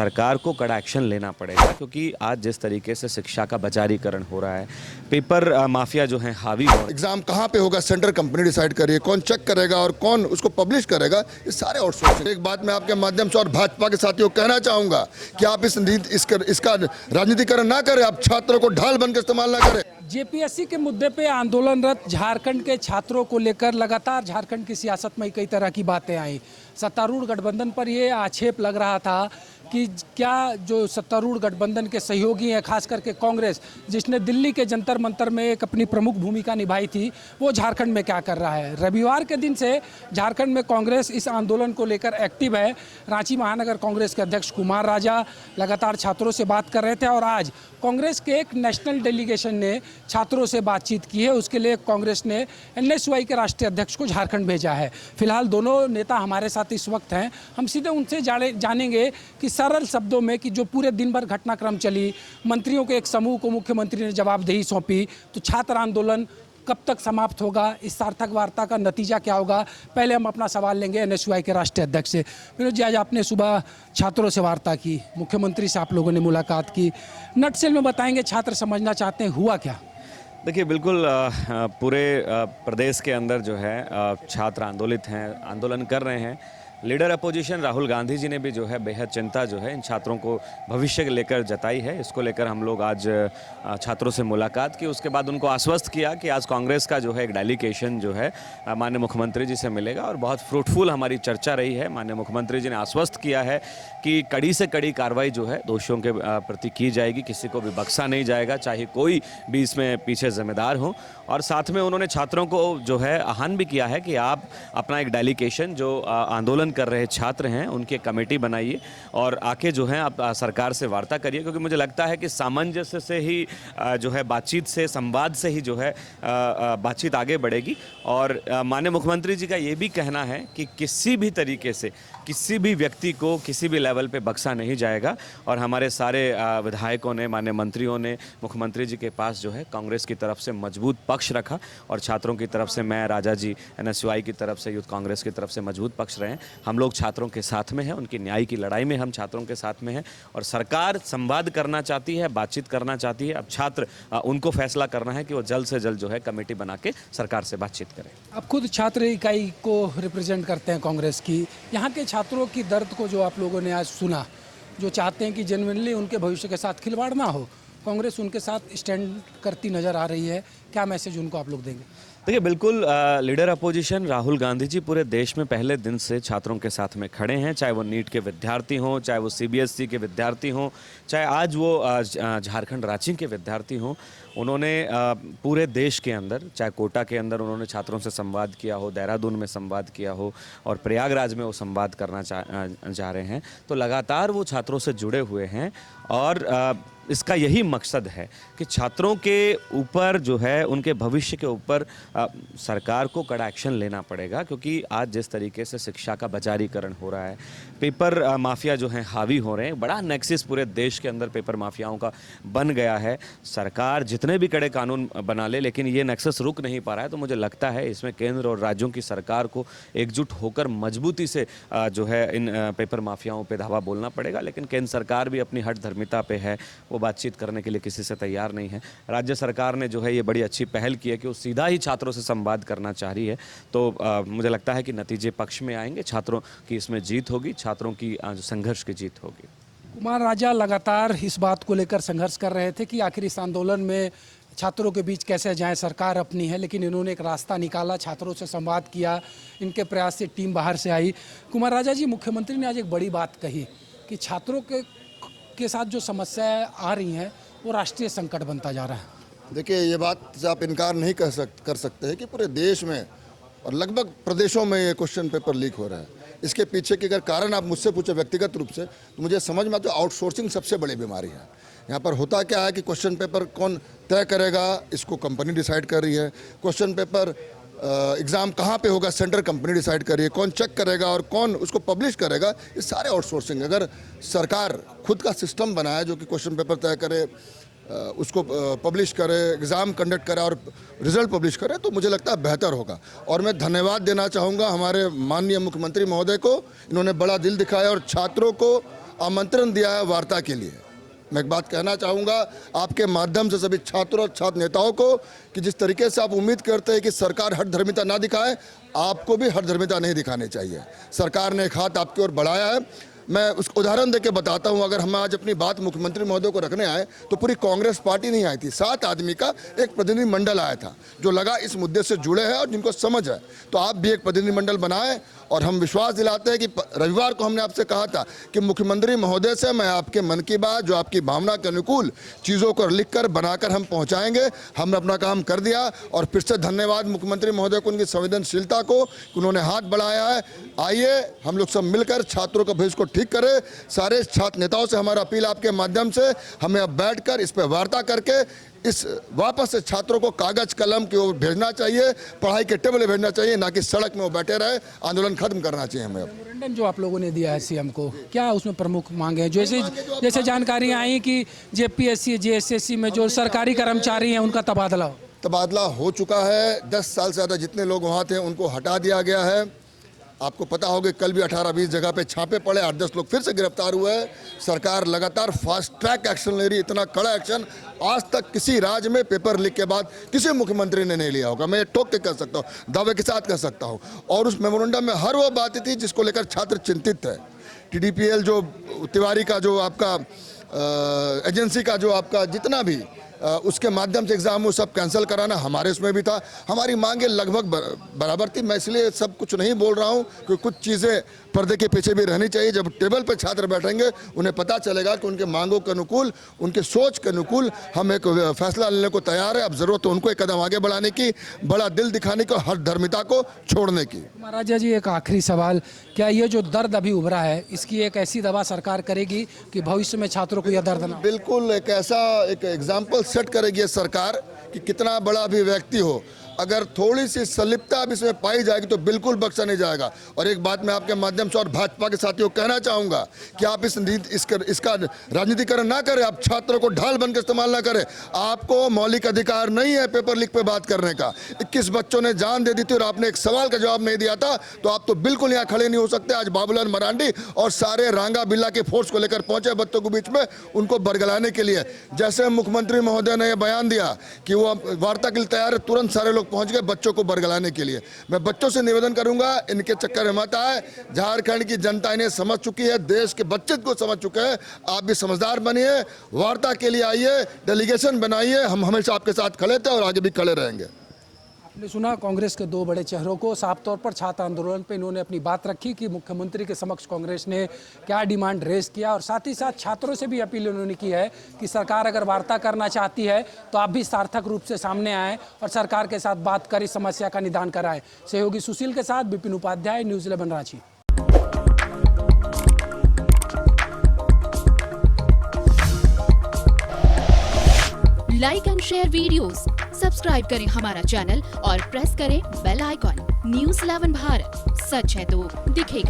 सरकार को कड़ा एक्शन लेना पड़ेगा, क्योंकि आज जिस तरीके से शिक्षा का बाजारीकरण हो रहा है, पेपर माफिया जो है हावी हो रहे हैं। एग्जाम कहाँ पे होगा, सेंटर कंपनी डिसाइड करिए, कौन चेक करेगा और कौन उसको पब्लिश करेगा, ये सारे आउटसोर्सिंग। एक बात मैं आपके माध्यम से और भाजपा के साथियों को कहना चाहूंगा कि आप इसका राजनीतिकरण ना करें, आप छात्रों को ढाल बन के इस्तेमाल ना करें। जेपीएससी के मुद्दे पे आंदोलनरत झारखंड के छात्रों को लेकर लगातार झारखंड की सियासत में कई तरह की बातें आई। सत्तारूढ़ गठबंधन पर ये आक्षेप लग रहा था कि क्या जो सत्तारूढ़ गठबंधन के सहयोगी हैं, खास करके कांग्रेस, जिसने दिल्ली के जंतर मंतर में एक अपनी प्रमुख भूमिका निभाई थी, वो झारखंड में क्या कर रहा है। रविवार के दिन से झारखंड में कांग्रेस इस आंदोलन को लेकर एक्टिव है। रांची महानगर कांग्रेस के अध्यक्ष कुमार राजा लगातार छात्रों से बात कर रहे थे और आज कांग्रेस के एक नेशनल डेलीगेशन ने छात्रों से बातचीत की है। उसके लिए कांग्रेस ने एनएसयूआई के राष्ट्रीय अध्यक्ष को झारखंड भेजा है। फिलहाल दोनों नेता हमारे साथ इस वक्त हैं। हम सीधे उनसे जानेंगे कि सरल शब्दों में कि जो पूरे दिन भर घटनाक्रम चली, मंत्रियों के एक समूह को मुख्यमंत्री ने जवाबदेही सौंपी, तो छात्र आंदोलन कब तक समाप्त होगा, इस सार्थक वार्ता का नतीजा क्या होगा। पहले हम अपना सवाल लेंगे एनएसयूआई के राष्ट्रीय अध्यक्ष से। विनोद जी, आज आपने सुबह छात्रों से वार्ता की, मुख्यमंत्री से आप लोगों ने मुलाकात की, नटसेल में बताएंगे छात्र समझना चाहते हैं हुआ क्या। देखिए, बिल्कुल पूरे प्रदेश के अंदर जो है छात्र आंदोलित हैं, आंदोलन कर रहे हैं। लीडर अपोजिशन राहुल गांधी जी ने भी जो है बेहद चिंता जो है इन छात्रों को भविष्य के लेकर जताई है। इसको लेकर हम लोग आज छात्रों से मुलाकात की। उसके बाद उनको आश्वस्त किया कि आज कांग्रेस का जो है एक डेलीगेशन जो है माननीय मुख्यमंत्री जी से मिलेगा और बहुत फ्रूटफुल हमारी चर्चा रही है। माननीय मुख्यमंत्री जी ने आश्वस्त किया है कि कड़ी से कड़ी कार्रवाई जो है दोषियों के प्रति की जाएगी, किसी को भी बख्शा नहीं जाएगा, चाहे कोई भी इसमें पीछे जिम्मेदार हो। और साथ में उन्होंने छात्रों को जो है आह्वान भी किया है कि आप अपना एक डेलीगेशन जो आंदोलन कर रहे छात्र हैं उनकी कमेटी बनाइए और आके जो है आप सरकार से वार्ता करिए, क्योंकि मुझे लगता है कि सामंजस्य से ही जो है बातचीत से, संवाद से ही जो है बातचीत आगे बढ़ेगी। और माननीय मुख्यमंत्री जी का ये भी कहना है कि किसी भी तरीके से किसी भी व्यक्ति को किसी भी लेवल पे बख्शा नहीं जाएगा। और हमारे सारे विधायकों ने, माननीय मंत्रियों ने मुख्यमंत्री जी के पास जो है कांग्रेस की तरफ से मजबूत पक्ष रखा और छात्रों की तरफ से मैं, राजा जी, एनएसयूआई की तरफ से, यूथ कांग्रेस की तरफ से मजबूत पक्ष रहे हैं। हम लोग छात्रों के साथ में हैं, उनकी न्याय की लड़ाई में हम छात्रों के साथ में हैं और सरकार संवाद करना चाहती है, बातचीत करना चाहती है। अब छात्र उनको फैसला करना है कि वो जल्द से जल्द जो है कमेटी बना के सरकार से बातचीत करें। आप खुद छात्र इकाई को रिप्रेजेंट करते हैं कांग्रेस की, यहाँ के छात्रों की दर्द को जो आप लोगों ने आज सुना, जो चाहते हैं कि जेन्युइनली उनके भविष्य के साथ खिलवाड़ ना हो, कांग्रेस उनके साथ स्टैंड करती नज़र आ रही है, क्या मैसेज उनको आप लोग देंगे? देखिए, बिल्कुल लीडर अपोजिशन राहुल गांधी जी पूरे देश में पहले दिन से छात्रों के साथ में खड़े हैं, चाहे वो नीट के विद्यार्थी हों, चाहे वो सीबीएसई के विद्यार्थी हों, चाहे आज वो झारखंड रांची के विद्यार्थी हों। उन्होंने पूरे देश के अंदर, चाहे कोटा के अंदर उन्होंने छात्रों से संवाद किया हो, देहरादून में संवाद किया हो और प्रयागराज में वो संवाद करना चाह रहे हैं। तो लगातार वो छात्रों से जुड़े हुए हैं और इसका यही मकसद है कि छात्रों के ऊपर जो है, उनके भविष्य के ऊपर सरकार को कड़ा एक्शन लेना पड़ेगा, क्योंकि आज जिस तरीके से शिक्षा का बाजारीकरण हो रहा है, पेपर माफिया जो हैं हावी हो रहे हैं, बड़ा नेक्सस पूरे देश के अंदर पेपर माफियाओं का बन गया है। सरकार जितने भी कड़े कानून बना ले, लेकिन ये नेक्सस रुक नहीं पा रहा है। तो मुझे लगता है इसमें केंद्र और राज्यों की सरकार को एकजुट होकर मजबूती से जो है इन पेपर माफियाओं पर धावा बोलना पड़ेगा। लेकिन केंद्र सरकार भी अपनी हठ धर्मिता पे है, वो बातचीत करने के लिए किसी से तैयार नहीं है। राज्य सरकार ने जो है ये बड़ी अच्छी पहल की है कि वो सीधा ही छात्रों से संवाद करना चाह रही है। तो मुझे लगता है कि नतीजे पक्ष में आएंगे, छात्रों की इसमें जीत होगी, छात्रों की संघर्ष की जीत होगी। कुमार राजा लगातार इस बात को लेकर संघर्ष कर रहे थे कि आखिर इस आंदोलन में छात्रों के बीच कैसे जाएं, सरकार अपनी है, लेकिन इन्होंने एक रास्ता निकाला, छात्रों से संवाद किया, इनके प्रयास से टीम बाहर से आई। कुमार राजा जी, मुख्यमंत्री ने आज एक बड़ी बात कही कि छात्रों के साथ जो समस्याएं आ रही हैं वो राष्ट्रीय संकट बनता जा रहा है। देखिए, ये बात से आप इनकार नहीं कर सकते हैं कि पूरे देश में और लगभग प्रदेशों में ये क्वेश्चन पेपर लीक हो रहा है। इसके पीछे के अगर कारण आप मुझसे पूछे व्यक्तिगत रूप से, तो मुझे समझ में आता है आउटसोर्सिंग सबसे बड़ी बीमारी है। यहाँ पर होता क्या है कि क्वेश्चन पेपर कौन तय करेगा, इसको कंपनी डिसाइड कर रही है। क्वेश्चन पेपर एग्ज़ाम कहाँ पे होगा, सेंटर कंपनी डिसाइड करिए, कौन चेक करेगा और कौन उसको पब्लिश करेगा, ये सारे आउटसोर्सिंग। अगर सरकार खुद का सिस्टम बनाए जो कि क्वेश्चन पेपर तय करे, उसको पब्लिश करे, एग्ज़ाम कंडक्ट करे और रिजल्ट पब्लिश करे, तो मुझे लगता है बेहतर होगा। और मैं धन्यवाद देना चाहूँगा हमारे माननीय मुख्यमंत्री महोदय को, इन्होंने बड़ा दिल दिखाया और छात्रों को आमंत्रण दिया है वार्ता के लिए। मैं एक बात कहना चाहूँगा आपके माध्यम से सभी छात्रों और छात्र नेताओं को कि जिस तरीके से आप उम्मीद करते हैं कि सरकार हठधर्मिता ना दिखाए, आपको भी हठधर्मिता नहीं दिखानी चाहिए। सरकार ने एक हाथ आपकी ओर बढ़ाया है। मैं उसको उदाहरण देके बताता हूं। अगर हम आज अपनी बात मुख्यमंत्री महोदय को रखने आए तो पूरी कांग्रेस पार्टी नहीं आई थी, 7 आदमी का एक प्रतिनिधि मंडल आया था जो लगा इस मुद्दे से जुड़े हैं और जिनको समझ है। तो आप भी एक प्रतिनिधि मंडल बनाएं और हम विश्वास दिलाते हैं कि रविवार को हमने आपसे कहा था कि मुख्यमंत्री महोदय से मैं आपके मन की बात, जो आपकी भावना के अनुकूल चीज़ों को लिखकर बनाकर हम पहुँचाएंगे। हमने अपना काम कर दिया और फिर से धन्यवाद मुख्यमंत्री महोदय को, उनकी संवेदनशीलता को, उन्होंने हाथ बढ़ाया है। आइए हम लोग सब मिलकर छात्रों का भविष्य को ठीक करें। सारे छात्र नेताओं से हमारा अपील आपके माध्यम से, हमें अब बैठकर इस पर वार्ता करके इस वापस से छात्रों को कागज कलम की ओर भेजना चाहिए, पढ़ाई के टेबल भेजना चाहिए, ना कि सड़क में वो बैठे रहे। आंदोलन खत्म करना चाहिए हमें। मेमोरेंडम जो आप लोगों ने दिया है सीएम को, क्या उसमें प्रमुख मांगे हैं? जैसे जानकारी आई कि जेपीएससी जेएसएससी में जो सरकारी कर्मचारी हैं उनका तबादला हो चुका है। 10 साल से ज़्यादा जितने लोग वहाँ थे उनको हटा दिया गया है। आपको पता होगा कल भी 18-20 जगह पे छापे पड़े, 8-10 लोग फिर से गिरफ्तार हुए हैं। सरकार लगातार फास्ट ट्रैक एक्शन ले रही है। इतना कड़ा एक्शन आज तक किसी राज्य में पेपर लीक के बाद किसी मुख्यमंत्री ने नहीं लिया होगा। मैं ठोक के कह सकता हूँ, दावे के साथ कह सकता हूँ। और उस मेमोरेंडम में हर वो बातें थी जिसको लेकर छात्र चिंतित थे। TDPL जो तिवारी का जो आपका एजेंसी का जो आपका जितना भी उसके माध्यम से एग्ज़ाम वो सब कैंसिल कराना हमारे उसमें भी था। हमारी मांगे लगभग बराबर थी। मैं इसलिए सब कुछ नहीं बोल रहा हूँ कि कुछ चीज़ें पर्दे के पीछे भी रहनी चाहिए। जब टेबल पर छात्र बैठेंगे उन्हें पता चलेगा कि उनके मांगों के अनुकूल, उनके सोच के अनुकूल हम एक फैसला लेने को तैयार है। अब ज़रूरत है उनको एक कदम आगे बढ़ाने की, बड़ा दिल दिखाने की, हर धर्मिता को छोड़ने की। महाराजा जी, एक आखिरी सवाल, क्या ये जो दर्द अभी उभरा है इसकी एक ऐसी दवा सरकार करेगी कि भविष्य में छात्रों को यह दर्द ना? बिल्कुल, एक ऐसा एक एग्जाम्पल सेट करेगी सरकार कि कितना बड़ा भी व्यक्ति हो, अगर थोड़ी सी संलिप्तता भी इसमें पाई जाएगी तो बिल्कुल बख्शा नहीं जाएगा। और एक बात मैं आपके माध्यम से और भाजपा के साथियों को कहना चाहूँगा कि आप इसका राजनीतिकरण ना करें, आप छात्रों को ढाल बनकर इस्तेमाल ना करें। आपको मौलिक अधिकार नहीं है पेपर लीक पे बात करने का। 21 बच्चों ने जान दे दी थी और आपने एक सवाल का जवाब नहीं दिया था, तो आप तो बिल्कुल यहाँ खड़े नहीं हो सकते। आज बाबूलाल मरांडी और सारे रांगा बिल्ला के फोर्स को लेकर पहुंचे बच्चों के बीच में उनको बरगलाने के लिए। जैसे मुख्यमंत्री महोदय ने यह बयान दिया कि वो वार्ता के लिए तैयार है, तुरंत सारे लोग पहुंच गए बच्चों को बरगलाने के लिए। मैं बच्चों से निवेदन करूंगा, इनके चक्कर में मत आए। झारखंड की जनता इन्हें समझ चुकी है, देश के बच्चे को समझ चुके हैं। आप भी समझदार बनिए, वार्ता के लिए आइए, डेलीगेशन बनाइए। हम हमेशा आपके साथ खड़े थे और आगे भी खड़े रहेंगे। आपने सुना कांग्रेस के 2 बड़े चेहरों को। साफ तौर पर छात्र आंदोलन पे इन्होंने अपनी बात रखी कि मुख्यमंत्री के समक्ष कांग्रेस ने क्या डिमांड रेज किया, और साथ ही साथ छात्रों से भी अपील उन्होंने की है कि सरकार अगर वार्ता करना चाहती है तो आप भी सार्थक रूप से सामने आएँ और सरकार के साथ बात कर इस समस्या का निदान कराएं। सहयोगी सुशील के साथ Vipin Upadhyay, news 11 Ranchi. Like and share videos, subscribe करें हमारा चैनल और प्रेस करें बेल आइकॉन। न्यूज़ 11 भारत, सच है तो दिखेगा।